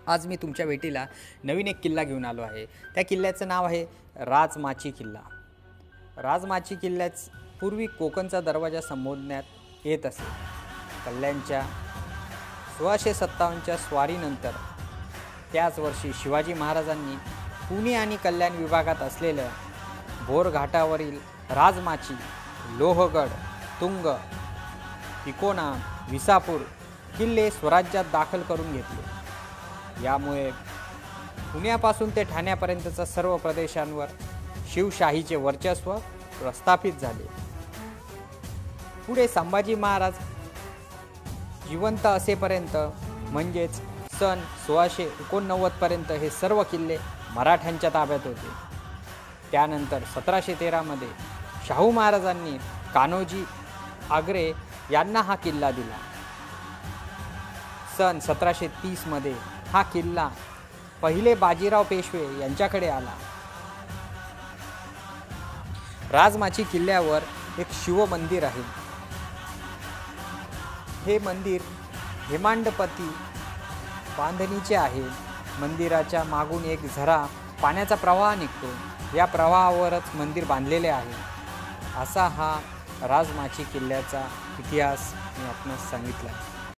आज मी तुमच्या भेटीला नवीन एक किल्ला घेऊन आलो आहे। त्या किल्ल्याचं नाव आहे राजमाची किल्ला। राजमाची किल्ल्याच पूर्वी कोकणचा दरवाजा संबोधण्यात येत असे। कल्याणच्या 1657च्या स्वारीनंतर त्याच वर्षी शिवाजी महाराजांनी पुणे आणि कल्याण विभागात असलेल्या भोर घाटावरील राजमाची, लोहगड, तुंग, तिकोना, विसापूर किल्ले स्वराज्यात दाखल करून घेतले। यामुळे पुण्यापासून ते ठाण्यापर्यंतच्या सर्व प्रदेशांवर शिवशाहीचे वर्चस्व प्रस्थापित झाले। पुढे संभाजी महाराज जिवंत असेपर्यंत म्हणजेच सन 1689 पर्यंत हे सर्व किल्ले मराठ्यांच्या ताब्यात होते। त्यानंतर 1713 मध्ये शाहू महाराजांनी कान्होजी आंग्रे यांना हा किल्ला दिला। सन 1730 मध्ये हा किल्ला पहिले बाजीराव पेशवे यांच्याकडे आला। राजमाची किल्ल्यावर एक शिव मंदिर आहे। हे मंदिर हेमांडपती बांधणीचे आहे। मंदिराच्या मागून एक झरा पाण्याचा प्रवाह निघतो। या प्रवाहावरच मंदिर बांधलेले आहे। असा हा राजमाची किल्ल्याचा इतिहास मी आपणास सांगितला।